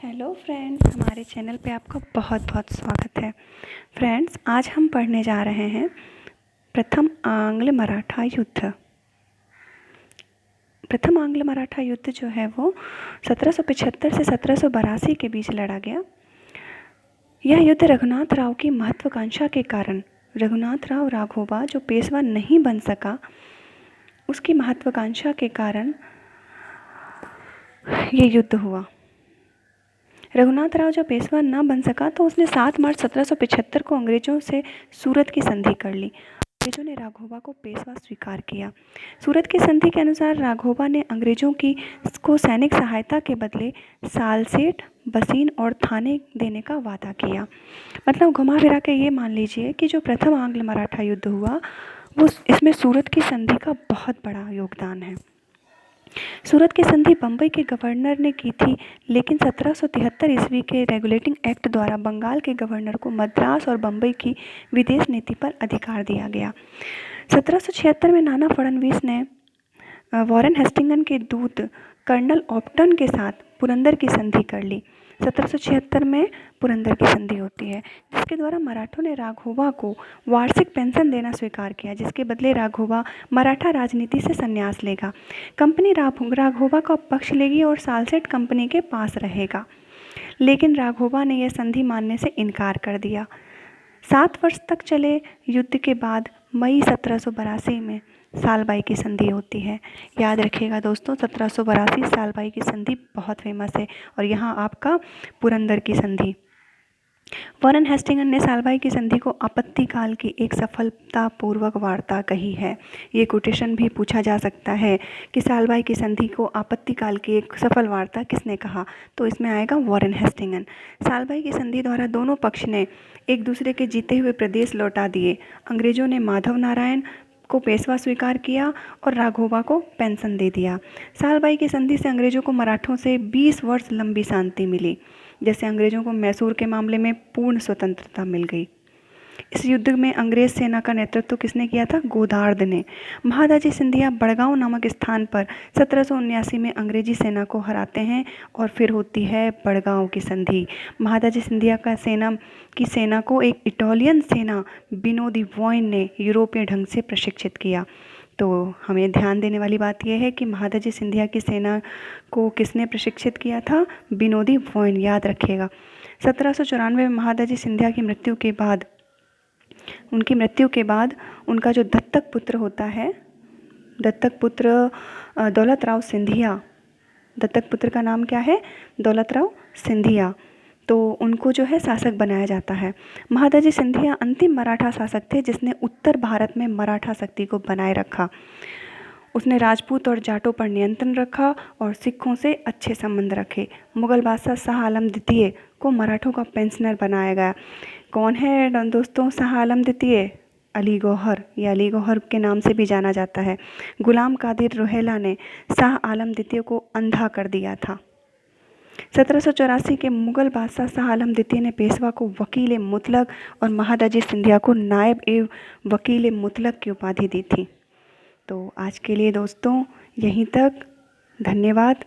Hello friends, हमारे channel पे आपका बहुत बहुत स्वागत है। फ्रेंड्स, आज हम पढ़ने जा रहे हैं प्रथम आंग्ल मराठा युद्ध। प्रथम आंग्ल मराठा युद्ध जो है वो 1775 से 1782 के बीच लड़ा गया। यह युद्ध रघुनाथ राव की महत्वाकांक्षा के कारण, रघुनाथ राव राघोबा जो पेशवा नहीं बन सका, उसकी महत्वाकांक्षा के कारण ये युद्ध हुआ। रघुनाथ राव जब पेशवा न बन सका तो उसने 7 मार्च 1775 को अंग्रेजों से सूरत की संधि कर ली। अंग्रेजों ने राघोबा को पेशवा स्वीकार किया। सूरत की संधि के अनुसार राघोबा ने अंग्रेजों को सैनिक सहायता के बदले सालसेट, बसीन और थाने देने का वादा किया। मतलब घुमा फिरा के ये मान लीजिए कि जो प्रथम आंग्ल मराठा युद्ध हुआ वो इसमें सूरत की संधि का बहुत बड़ा योगदान है। सूरत की संधि बम्बई के गवर्नर ने की थी, लेकिन 1773 ईस्वी के रेगुलेटिंग एक्ट द्वारा बंगाल के गवर्नर को मद्रास और बम्बई की विदेश नीति पर अधिकार दिया गया। 1776 में नाना फडणवीस ने वॉरेन हेस्टिंगस के दूत कर्नल ऑप्टन के साथ पुरंदर की संधि कर ली। 1776 में पुरंदर की संधि होती है, जिसके द्वारा मराठों ने राघोबा को वार्षिक पेंशन देना स्वीकार किया, जिसके बदले राघोबा मराठा राजनीति से संन्यास लेगा। कंपनी राघोबा का पक्ष लेगी और सालसेट कंपनी के पास रहेगा, लेकिन राघोबा ने यह संधि मानने से इनकार कर दिया। 7 वर्ष तक चले युद्ध के बाद मई 1782 में सालबाई की संधि होती है। याद रखिएगा दोस्तों, 1782 सालबाई की संधि बहुत फेमस है। और यहाँ आपका पुरंदर की संधि। वॉरेन हेस्टिंगस ने सालबाई की संधि को आपत्तिकाल की एक सफलतापूर्वक वार्ता कही है। ये कोटेशन भी पूछा जा सकता है कि सालबाई की संधि को आपत्तिकाल की एक सफल वार्ता किसने कहा, तो इसमें आएगा वॉरेन हेस्टिंगस। सालबाई की संधि द्वारा दोनों पक्ष ने एक दूसरे के जीते हुए प्रदेश लौटा दिए। अंग्रेजों ने माधव नारायण को पेशवा स्वीकार किया और राघोबा को पेंशन दे दिया। सालबाई की संधि से अंग्रेजों को मराठों से 20 वर्ष लंबी शांति मिली, जैसे अंग्रेजों को मैसूर के मामले में पूर्ण स्वतंत्रता मिल गई। इस युद्ध में अंग्रेज सेना का नेतृत्व किसने किया था? गोदार्द ने। महादाजी सिंधिया बड़गांव नामक स्थान पर 1779 में अंग्रेजी सेना को हराते हैं और फिर होती है बड़गांव की संधि। महादाजी सिंधिया का सेना को एक इटालियन सेना बिनोदी वॉइन ने यूरोपीय ढंग से प्रशिक्षित किया। तो हमें ध्यान देने वाली बात यह है कि महादाजी सिंधिया की सेना को किसने प्रशिक्षित किया था? बिनोदी वॉइन, याद रखिएगा। 1794 में महादाजी सिंधिया की मृत्यु के बाद उनका जो दत्तक पुत्र होता है, दत्तक पुत्र दौलत राव सिंधिया, दत्तक पुत्र का नाम क्या है? दौलत राव सिंधिया, तो उनको जो है शासक बनाया जाता है। महादाजी सिंधिया अंतिम मराठा शासक थे जिसने उत्तर भारत में मराठा शक्ति को बनाए रखा। उसने राजपूत और जाटों पर नियंत्रण रखा और सिखों से अच्छे संबंध रखे। मुगल बादशाह शाह आलम द्वितीय को मराठों का पेंशनर बनाया गया। कौन है दोस्तों शाह आलम द्वितीय? अली गौहर, या अली गौहर के नाम से भी जाना जाता है। गुलाम कादिर रोहेला ने शाह आलम द्वितीय को अंधा कर दिया था। 1784 के मुगल बादशाह शाह आलम द्वितीय ने पेशवा को वकील मुतलक और महादाजी सिंधिया को नायब एवं वकील मुतलक की उपाधि दी थी। तो आज के लिए दोस्तों यहीं तक। धन्यवाद।